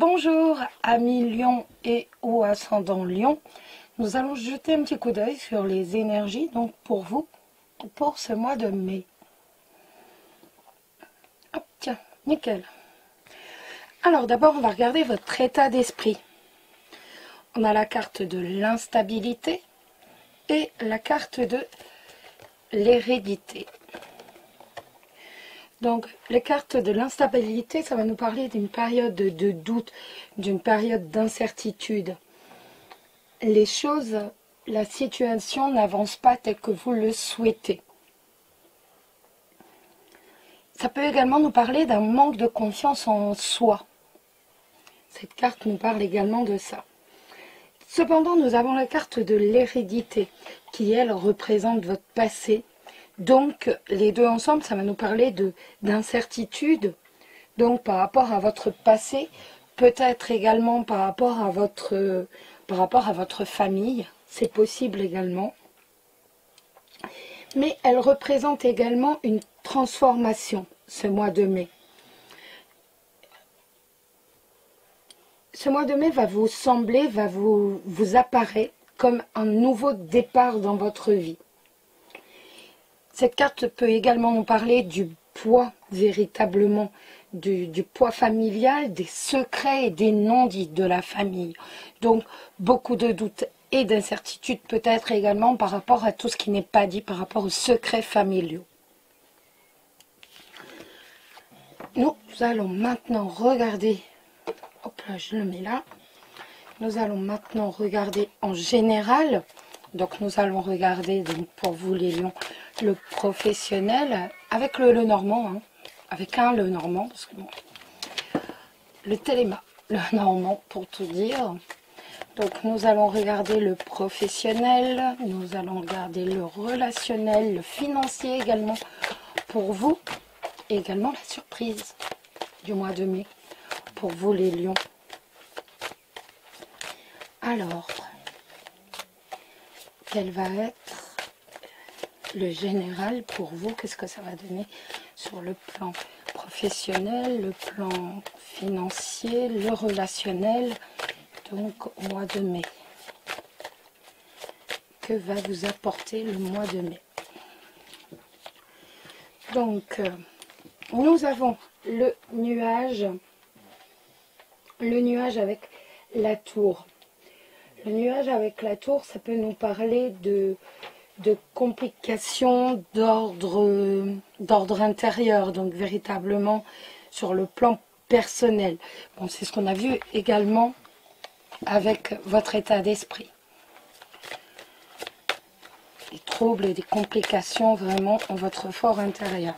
Bonjour amis Lion et ou ascendant Lion, nous allons jeter un petit coup d'œil sur les énergies donc pour vous, pour ce mois de mai. Hop, tiens, nickel. Alors d'abord on va regarder votre état d'esprit. On a la carte de l'instabilité et la carte de l'hérédité. Donc, les cartes de l'instabilité, ça va nous parler d'une période de doute, d'une période d'incertitude. Les choses, la situation n'avance pas telle que vous le souhaitez. Ça peut également nous parler d'un manque de confiance en soi. Cette carte nous parle également de ça. Cependant, nous avons la carte de l'hérédité, qui, elle, représente votre passé. Donc, les deux ensemble, ça va nous parler d'incertitude, donc par rapport à votre passé, peut-être également par rapport à votre famille, c'est possible également. Mais elle représente également une transformation, ce mois de mai. Ce mois de mai va vous sembler, va vous apparaître comme un nouveau départ dans votre vie. Cette carte peut également nous parler du poids, véritablement, du poids familial, des secrets et des non-dits de la famille. Donc, beaucoup de doutes et d'incertitudes peut-être également par rapport à tout ce qui n'est pas dit, par rapport aux secrets familiaux. Nous allons maintenant regarder, hop là, je le mets là. Nous allons maintenant regarder en général. Donc nous allons regarder, donc, pour vous les lions, le professionnel avec le normand, hein, avec le normand, parce que bon, le téléma, le normand pour tout dire. Donc nous allons regarder le professionnel, nous allons regarder le relationnel, le financier également pour vous, et également la surprise du mois de mai pour vous les lions. Alors, quel va être le général pour vous? Qu'est-ce que ça va donner sur le plan professionnel, le plan financier, le relationnel, donc au mois de mai? Que va vous apporter le mois de mai? Donc, nous avons le nuage avec la tour. Le nuage avec la tour, ça peut nous parler de complications d'ordre intérieur, donc véritablement sur le plan personnel. Bon, c'est ce qu'on a vu également avec votre état d'esprit. Des troubles et des complications vraiment en votre fort intérieur.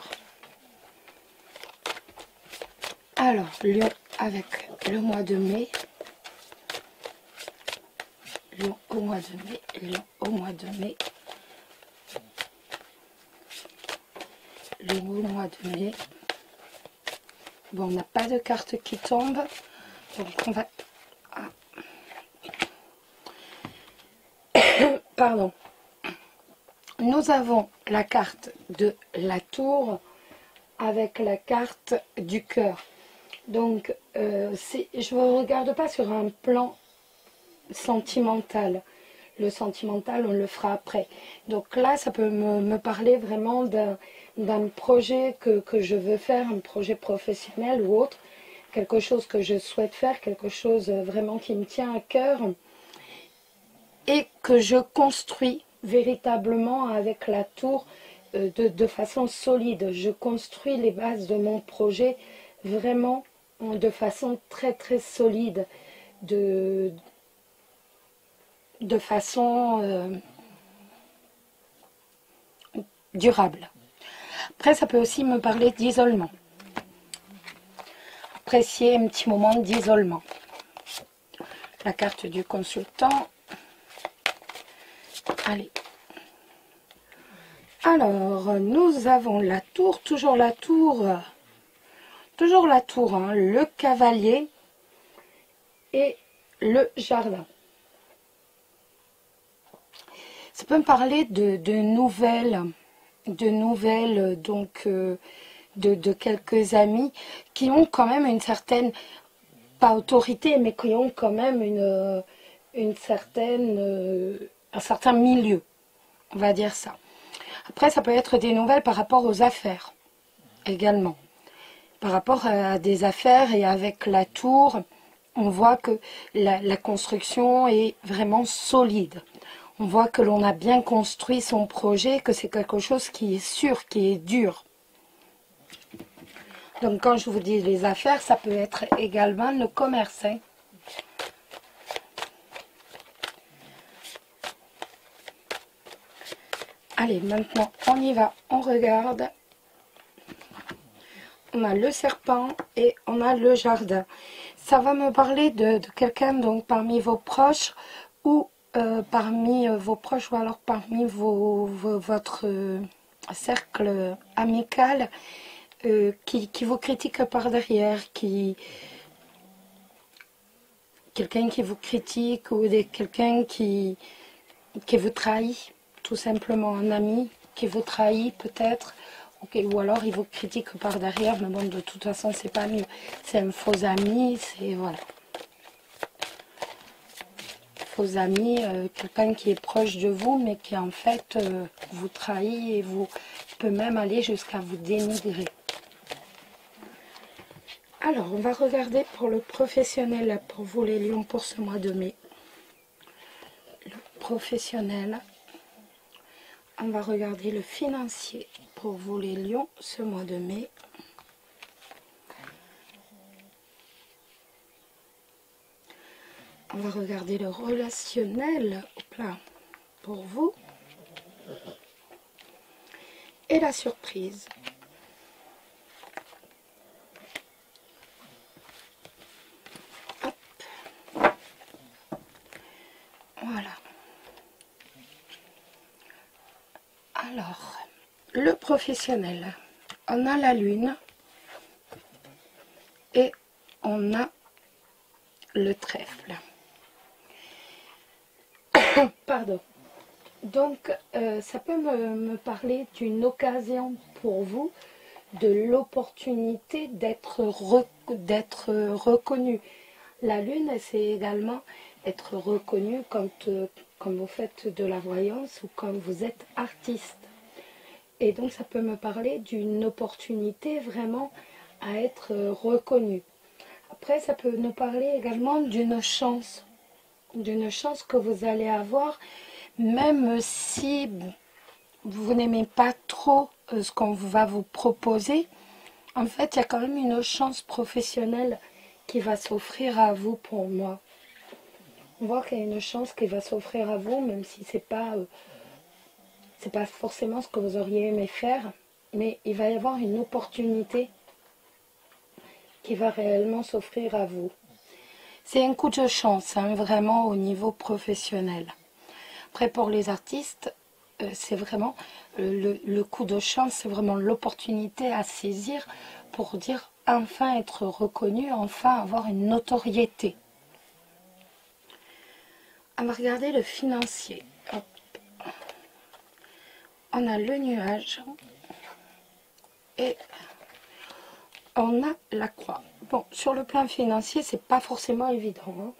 Alors, Lion avec le mois de mai. Lion au mois de mai, Lion au mois de mai, Lion au mois de mai. Bon, on n'a pas de carte qui tombe, donc on va... Ah. Pardon. Nous avons la carte de la tour avec la carte du cœur. Donc, je ne regarde pas sur un plan sentimental. Le sentimental, on le fera après. Donc là, ça peut me parler vraiment d'un projet que je veux faire, un projet professionnel ou autre, quelque chose que je souhaite faire, quelque chose vraiment qui me tient à cœur et que je construis véritablement avec la tour de façon solide. Je construis les bases de mon projet vraiment de façon très très solide, de façon durable. Après, ça peut aussi me parler d'isolement. Apprécier un petit moment d'isolement. La carte du consultant. Allez. Alors, nous avons la tour, toujours la tour, hein, le cavalier et le jardin. Ça peut me parler de nouvelles, donc de quelques amis qui ont quand même une certaine pas autorité, mais qui ont quand même un certain milieu, on va dire ça. Après, ça peut être des nouvelles par rapport aux affaires, également. Par rapport à des affaires et avec la tour, on voit que la construction est vraiment solide. On voit que l'on a bien construit son projet, que c'est quelque chose qui est sûr, qui est dur. Donc quand je vous dis les affaires, ça peut être également le commerce. Hein. Allez, maintenant on y va, on regarde. On a le serpent et on a le jardin. Ça va me parler de quelqu'un donc parmi vos proches ou parmi vos proches ou alors parmi votre cercle amical qui vous critique par derrière, quelqu'un qui vous critique ou quelqu'un qui vous trahit, tout simplement un ami qui vous trahit peut-être. Okay, ou alors il vous critique par derrière, mais bon, de toute façon, c'est pas mieux. C'est un faux ami, c'est voilà. Faux ami, quelqu'un qui est proche de vous, mais qui en fait vous trahit et vous peut même aller jusqu'à vous dénigrer. Alors, on va regarder pour le professionnel, pour vous les lions, pour ce mois de mai. Le professionnel. On va regarder le financier pour vous les lions ce mois de mai. On va regarder le relationnel pour vous. Et la surprise. Hop. Voilà. Alors, le professionnel, on a la lune et on a le trèfle. Pardon. Donc, ça peut me parler d'une occasion pour vous, de l'opportunité d'être reconnu. La lune, c'est également être reconnu quand vous faites de la voyance ou quand vous êtes artiste. Et donc ça peut me parler d'une opportunité vraiment à être reconnu. Après, ça peut nous parler également d'une chance que vous allez avoir, même si vous n'aimez pas trop ce qu'on va vous proposer. En fait, il y a quand même une chance professionnelle qui va s'offrir à vous pour moi. On voit qu'il y a une chance qui va s'offrir à vous, même si c'est pas forcément ce que vous auriez aimé faire, mais il va y avoir une opportunité qui va réellement s'offrir à vous. C'est un coup de chance, hein, vraiment au niveau professionnel. Après, pour les artistes, c'est vraiment le coup de chance, c'est vraiment l'opportunité à saisir pour dire enfin être reconnu, enfin avoir une notoriété. On va regarder le financier. Hop. On a le nuage et on a la croix. Bon, sur le plan financier, c'est pas forcément évident. Hein.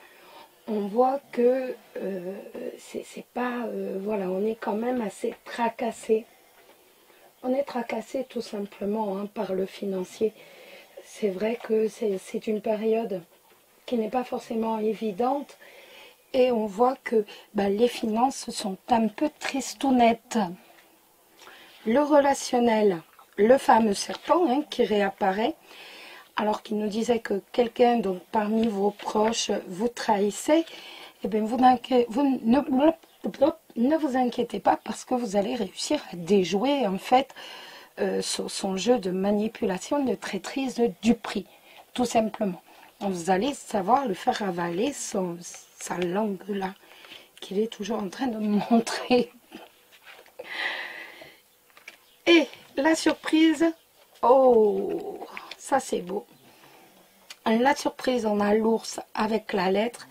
On voit que c'est pas... voilà, on est quand même assez tracassé. On est tracassé tout simplement hein, par le financier. C'est vrai que c'est une période qui n'est pas forcément évidente. Et on voit que les finances sont un peu tristounettes. Le relationnel, le fameux serpent hein, qui réapparaît, alors qu'il nous disait que quelqu'un donc parmi vos proches vous trahissait, eh bien vous ne vous inquiétez pas parce que vous allez réussir à déjouer en fait son jeu de manipulation, de traîtrise, du prix, tout simplement. Vous allez savoir le faire avaler sa langue là, qu'il est toujours en train de montrer. Et la surprise, oh, ça c'est beau. La surprise, on a l'ours avec la lettre,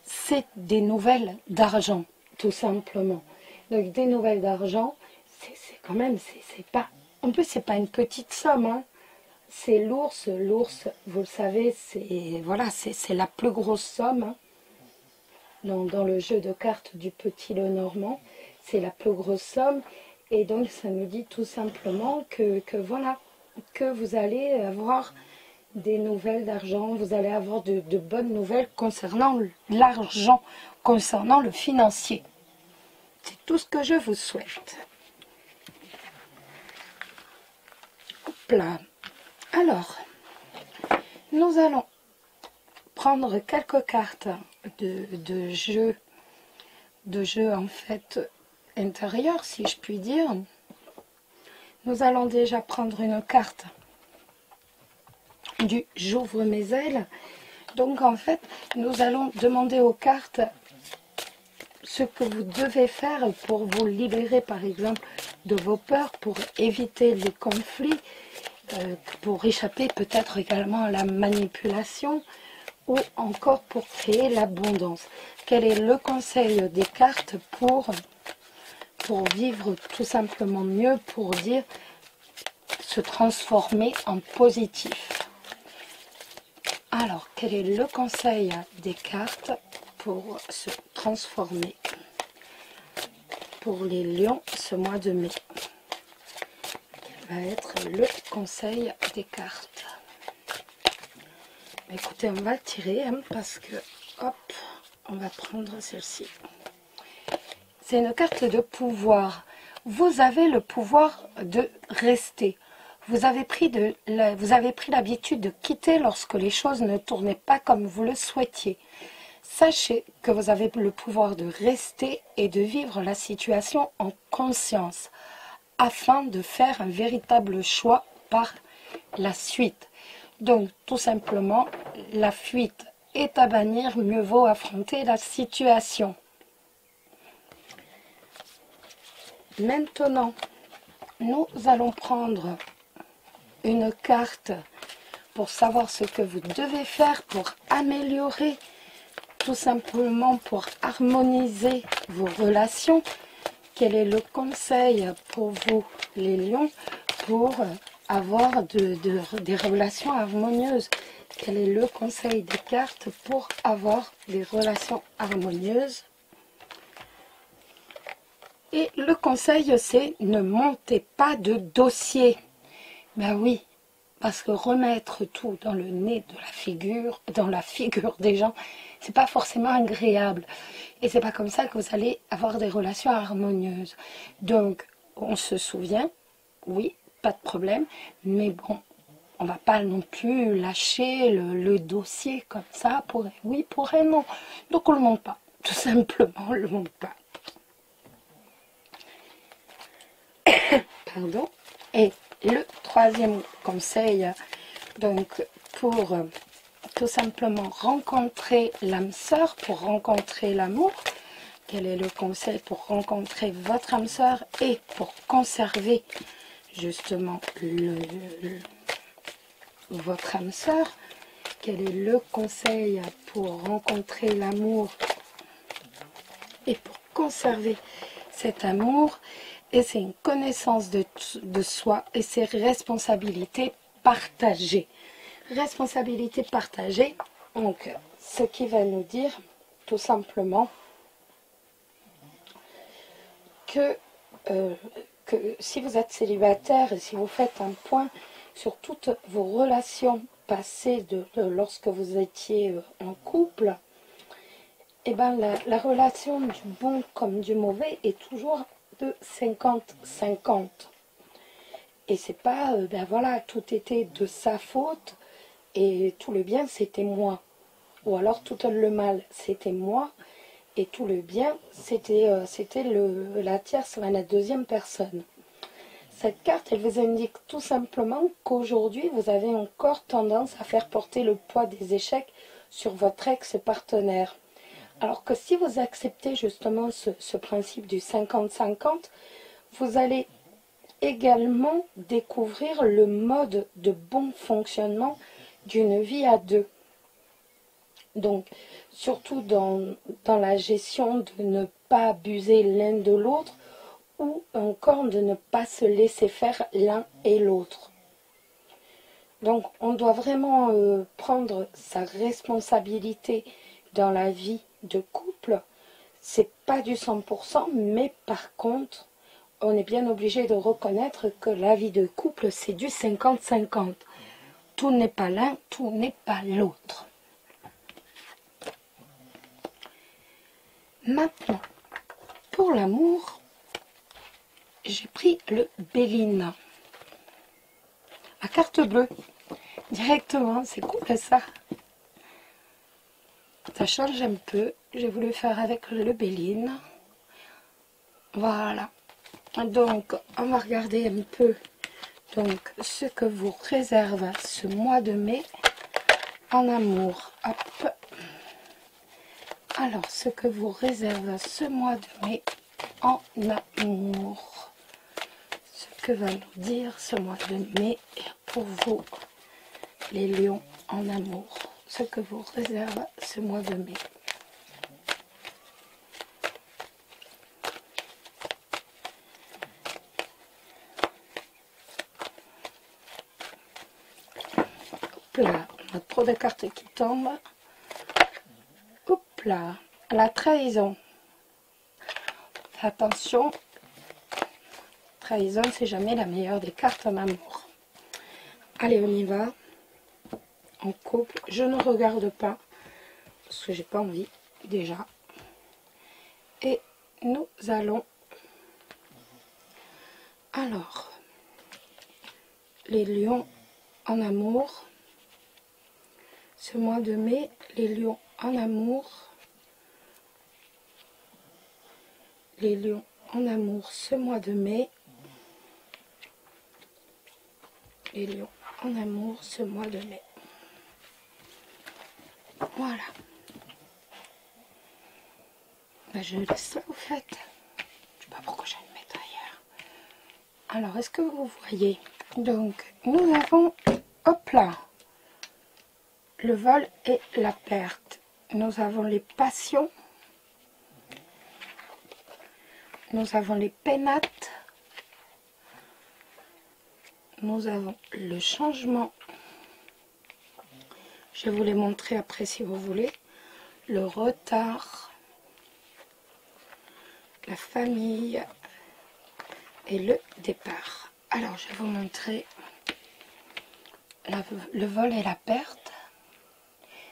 c'est des nouvelles d'argent, tout simplement. Donc des nouvelles d'argent, c'est quand même, c'est pas, en plus c'est pas une petite somme, hein. c'est l'ours. L'ours, vous le savez, c'est voilà, c'est la plus grosse somme hein, dans le jeu de cartes du Petit Lenormand. C'est la plus grosse somme. Et donc, ça nous dit tout simplement que voilà, que vous allez avoir des nouvelles d'argent, vous allez avoir de bonnes nouvelles concernant l'argent, concernant le financier. C'est tout ce que je vous souhaite. Hop là. Alors, nous allons prendre quelques cartes de jeu en fait intérieur, si je puis dire. Nous allons déjà prendre une carte du j'ouvre mes ailes. Donc en fait, nous allons demander aux cartes ce que vous devez faire pour vous libérer par exemple de vos peurs, pour éviter les conflits, pour échapper peut-être également à la manipulation ou encore pour créer l'abondance. Quel est le conseil des cartes pour vivre tout simplement mieux, pour dire se transformer en positif? Alors, quel est le conseil des cartes pour se transformer pour les lions ce mois de mai? Quel va être le conseil des cartes? Écoutez, on va le tirer hein, parce que, hop, on va prendre celle-ci. C'est une carte de pouvoir. Vous avez le pouvoir de rester. Vous avez pris l'habitude de quitter lorsque les choses ne tournaient pas comme vous le souhaitiez. Sachez que vous avez le pouvoir de rester et de vivre la situation en conscience afin de faire un véritable choix par la suite. Donc, tout simplement, la fuite est à bannir, mieux vaut affronter la situation. Maintenant, nous allons prendre une carte pour savoir ce que vous devez faire pour améliorer, tout simplement pour harmoniser vos relations. Quel est le conseil pour vous, les lions, pour avoir des relations harmonieuses? Quel est le conseil des cartes pour avoir des relations harmonieuses? Et le conseil, c'est ne montez pas de dossier. Ben oui, parce que remettre tout dans le nez de la figure, dans la figure des gens, c'est pas forcément agréable. Et c'est pas comme ça que vous allez avoir des relations harmonieuses. Donc, on se souvient, oui, pas de problème, mais bon, on va pas non plus lâcher le dossier comme ça, pour oui, pour un non. Donc on le monte pas, tout simplement, on le monte pas. Pardon. Et le troisième conseil, donc pour tout simplement rencontrer l'âme sœur, pour rencontrer l'amour, quel est le conseil pour rencontrer votre âme sœur et pour conserver justement votre âme sœur? Quel est le conseil pour rencontrer l'amour et pour conserver cet amour? Et c'est une connaissance de soi et c'est responsabilité partagée. Responsabilité partagée, donc ce qui va nous dire tout simplement que si vous êtes célibataire et si vous faites un point sur toutes vos relations passées lorsque vous étiez en couple, eh ben la relation du bon comme du mauvais est toujours de 50-50. Et c'est pas, ben voilà, tout était de sa faute et tout le bien c'était moi. Ou alors tout le mal c'était moi et tout le bien c'était la tierce, la deuxième personne. Cette carte, elle vous indique tout simplement qu'aujourd'hui, vous avez encore tendance à faire porter le poids des échecs sur votre ex-partenaire. Alors que si vous acceptez justement ce principe du 50-50, vous allez également découvrir le mode de bon fonctionnement d'une vie à deux. Donc, surtout dans la gestion de ne pas abuser l'un de l'autre ou encore de ne pas se laisser faire l'un et l'autre. Donc on doit vraiment prendre sa responsabilité dans la vie de couple. C'est pas du 100%, mais par contre, on est bien obligé de reconnaître que la vie de couple, c'est du 50-50. Tout n'est pas l'un, tout n'est pas l'autre. Maintenant, pour l'amour, j'ai pris le Béline. La carte bleue. Directement, c'est cool ça. Ça change un peu. J'ai voulu faire avec le Béline. Voilà. Donc, on va regarder un peu donc, ce que vous réserve ce mois de mai en amour. Hop. Alors, ce que vous réserve ce mois de mai en amour. Ce que va nous dire ce mois de mai pour vous, les lions en amour. Ce que vous réserve ce mois de mai. Hop là, on a trop de cartes qui tombent. Hop là, la trahison. Attention, trahison, c'est jamais la meilleure des cartes en amour. Allez, on y va. En couple, je ne regarde pas parce que j'ai pas envie déjà. Et nous allons alors les lions en amour. Ce mois de mai, les lions en amour. Les lions en amour ce mois de mai. Les lions en amour ce mois de mai. Voilà. Ben, je laisse ça au fait. Je sais pas pourquoi je vais le mettre ailleurs. Alors, est-ce que vous voyez? Donc, nous avons, hop là, le vol et la perte. Nous avons les passions. Nous avons les pénates. Nous avons le changement. Je vais vous les montrer après si vous voulez. Le retard. La famille. Et le départ. Alors, je vais vous montrer le vol et la perte.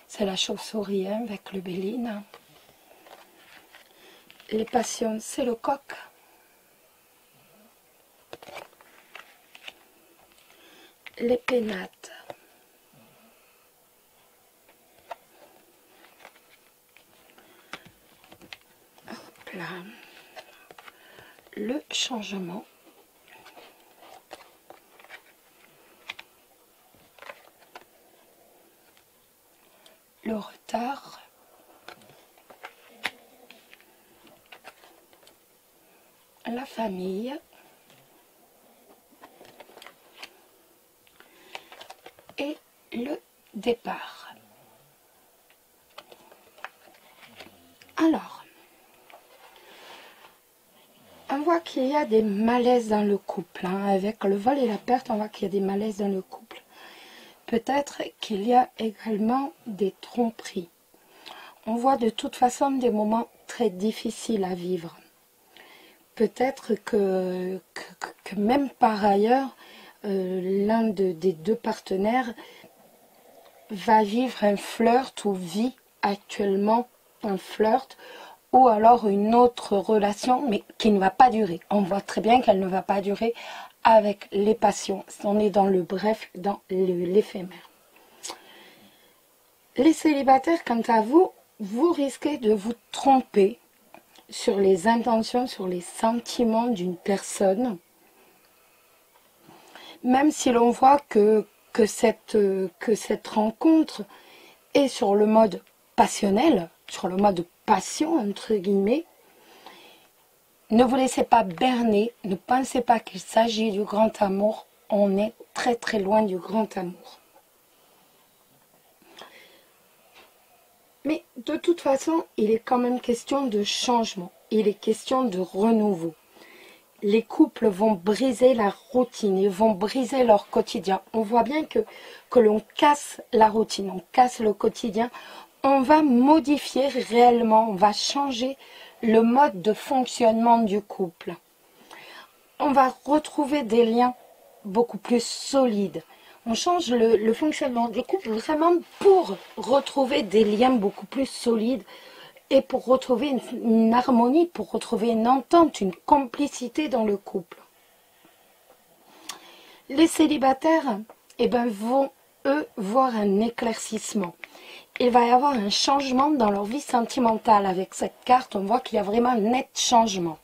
C'est la chauve-souris hein, avec le Béline. Les passions, c'est le coq. Les pénates. Hop là. Le changement. Le retard. La famille. Et le départ. Alors, on voit qu'il y a des malaises dans le couple. Hein. Avec le vol et la perte, on voit qu'il y a des malaises dans le couple. Peut-être qu'il y a également des tromperies. On voit de toute façon des moments très difficiles à vivre. Peut-être que même par ailleurs, l'un des deux partenaires va vivre un flirt ou vit actuellement un flirt ou alors une autre relation mais qui ne va pas durer. On voit très bien qu'elle ne va pas durer avec les passions. On est dans le bref, dans l'éphémère. Les célibataires, quant à vous, vous risquez de vous tromper sur les intentions, sur les sentiments d'une personne. Même si l'on voit que cette rencontre est sur le mode passionnel, sur le mode passion, entre guillemets, ne vous laissez pas berner, ne pensez pas qu'il s'agit du grand amour, on est très très loin du grand amour. Mais de toute façon, il est quand même question de changement, il est question de renouveau. les couples vont briser la routine, ils vont briser leur quotidien. On voit bien que l'on casse la routine, on casse le quotidien. On va modifier réellement, on va changer le mode de fonctionnement du couple. On va retrouver des liens beaucoup plus solides. On change le fonctionnement du couple vraiment pour retrouver des liens beaucoup plus solides et pour retrouver une harmonie, pour retrouver une entente, une complicité dans le couple. Les célibataires, eh ben, vont, eux, voir un éclaircissement. Il va y avoir un changement dans leur vie sentimentale. Avec cette carte, on voit qu'il y a vraiment un net changement.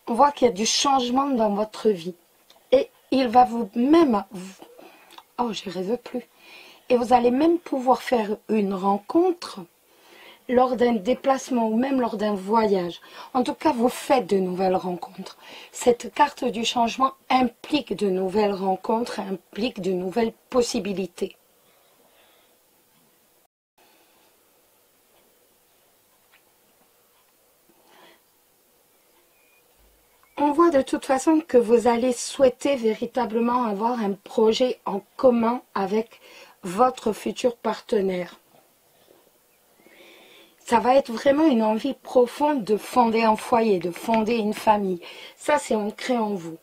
On voit qu'il y a du changement dans votre vie. Et il va vous même... Oh, je rêve plus. Et vous allez même pouvoir faire une rencontre lors d'un déplacement ou même lors d'un voyage. En tout cas, vous faites de nouvelles rencontres. Cette carte du changement implique de nouvelles rencontres, implique de nouvelles possibilités. On voit de toute façon que vous allez souhaiter véritablement avoir un projet en commun avec votre futur partenaire. Ça va être vraiment une envie profonde de fonder un foyer, de fonder une famille. Ça, c'est ancré en vous.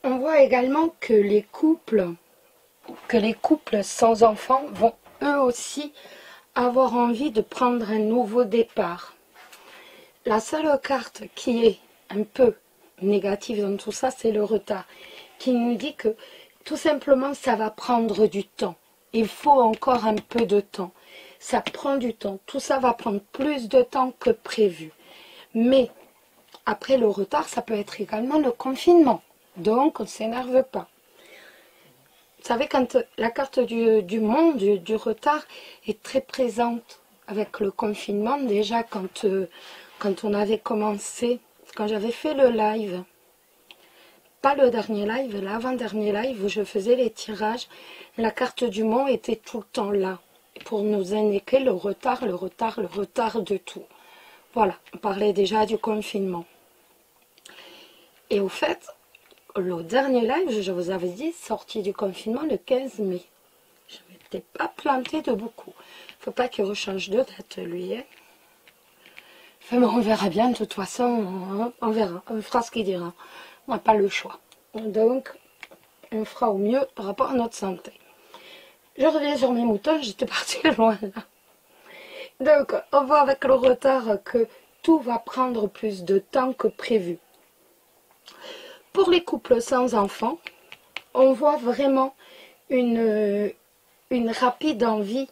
On voit également que les couples sans enfants vont eux aussi avoir envie de prendre un nouveau départ. La seule carte qui est un peu négative dans tout ça, c'est le retard, qui nous dit que tout simplement ça va prendre du temps. Il faut encore un peu de temps. Ça prend du temps. Tout ça va prendre plus de temps que prévu. Mais après le retard, ça peut être également le confinement. Donc on ne s'énerve pas. Vous savez, quand la carte du monde, du retard, est très présente avec le confinement, déjà quand on avait commencé, quand j'avais fait le live, pas le dernier live, l'avant-dernier live où je faisais les tirages, la carte du monde était tout le temps là pour nous indiquer le retard de tout. Voilà, on parlait déjà du confinement. Et au fait, le dernier live, je vous avais dit, sorti du confinement le 15 mai. Je ne m'étais pas plantée de beaucoup. Il ne faut pas qu'il rechange de date, lui. Hein. Enfin, on verra bien, de toute façon, on verra, on fera ce qu'il dira. On n'a pas le choix. Donc, on fera au mieux par rapport à notre santé. Je reviens sur mes moutons, j'étais partie loin là. Donc, on voit avec le retard que tout va prendre plus de temps que prévu. Pour les couples sans enfants, on voit vraiment une rapide envie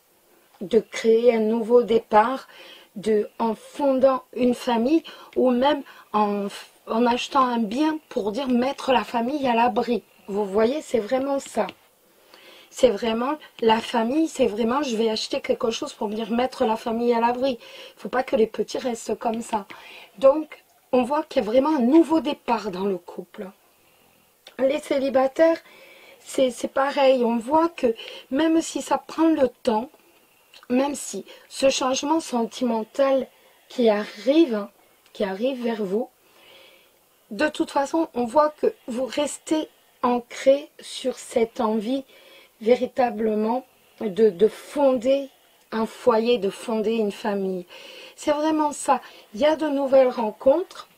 de créer un nouveau départ, en fondant une famille ou même en achetant un bien pour dire mettre la famille à l'abri. Vous voyez, c'est vraiment ça. C'est vraiment la famille, c'est vraiment je vais acheter quelque chose pour venir mettre la famille à l'abri. Il ne faut pas que les petits restent comme ça. Donc, on voit qu'il y a vraiment un nouveau départ dans le couple. Les célibataires, c'est pareil. On voit que même si ça prend le temps, même si ce changement sentimental qui arrive vers vous, de toute façon, on voit que vous restez ancré sur cette envie véritablement de fonder un foyer, de fonder une famille. C'est vraiment ça. Il y a de nouvelles rencontres,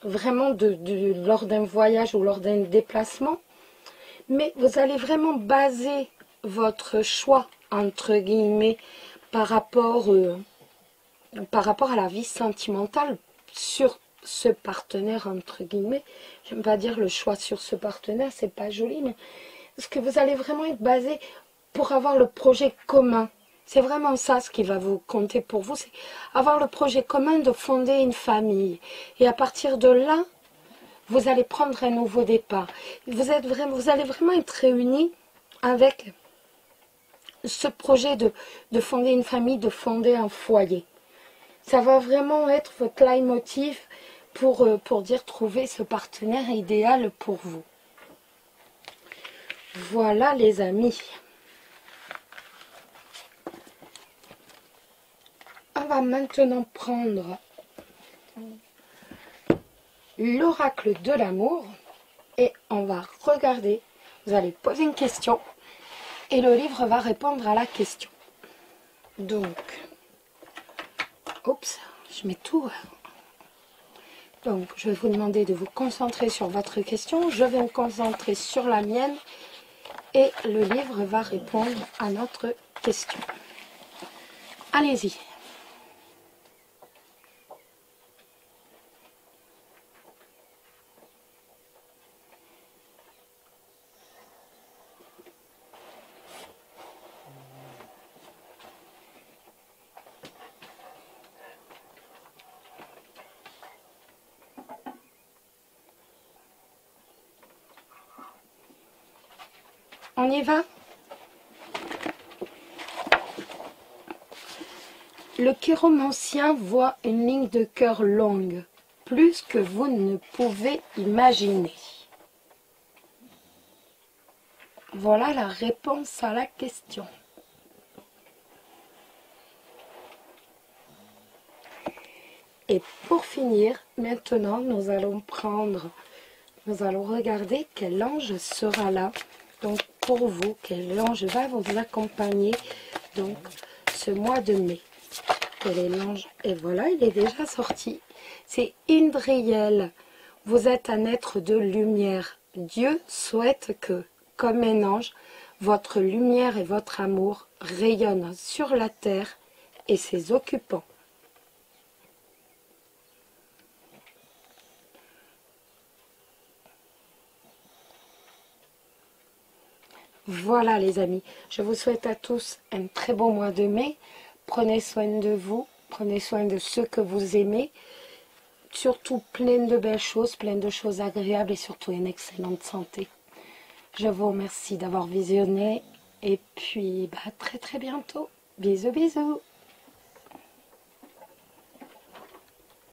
vraiment lors d'un voyage ou lors d'un déplacement, mais vous allez vraiment baser votre choix, entre guillemets, par rapport à la vie sentimentale sur ce partenaire, entre guillemets. Je n'aime pas dire le choix sur ce partenaire, c'est pas joli, mais parce que vous allez vraiment être basé pour avoir le projet commun. C'est vraiment ça ce qui va vous compter pour vous, c'est avoir le projet commun de fonder une famille. Et à partir de là, vous allez prendre un nouveau départ. Vous allez vraiment être réunis avec ce projet de fonder une famille, de fonder un foyer. Ça va vraiment être votre leitmotiv pour dire trouver ce partenaire idéal pour vous. Voilà les amis. On va maintenant prendre l'oracle de l'amour et on va regarder. Vous allez poser une question et le livre va répondre à la question. Donc, oups, je mets tout. Donc, je vais vous demander de vous concentrer sur votre question. Je vais me concentrer sur la mienne et le livre va répondre à notre question. Allez-y. On y va? Le chiromancien voit une ligne de cœur longue, plus que vous ne pouvez imaginer. Voilà la réponse à la question. Et pour finir, maintenant, nous allons regarder quel ange sera là. Donc, pour vous, quel ange va vous accompagner donc ce mois de mai. Quel est l'ange? Et voilà, il est déjà sorti. C'est Indriel. Vous êtes un être de lumière. Dieu souhaite que, comme un ange, votre lumière et votre amour rayonnent sur la terre et ses occupants. Voilà les amis, je vous souhaite à tous un très beau mois de mai. Prenez soin de vous, prenez soin de ceux que vous aimez. Surtout plein de belles choses, plein de choses agréables et surtout une excellente santé. Je vous remercie d'avoir visionné et puis très bientôt. Bisous bisous.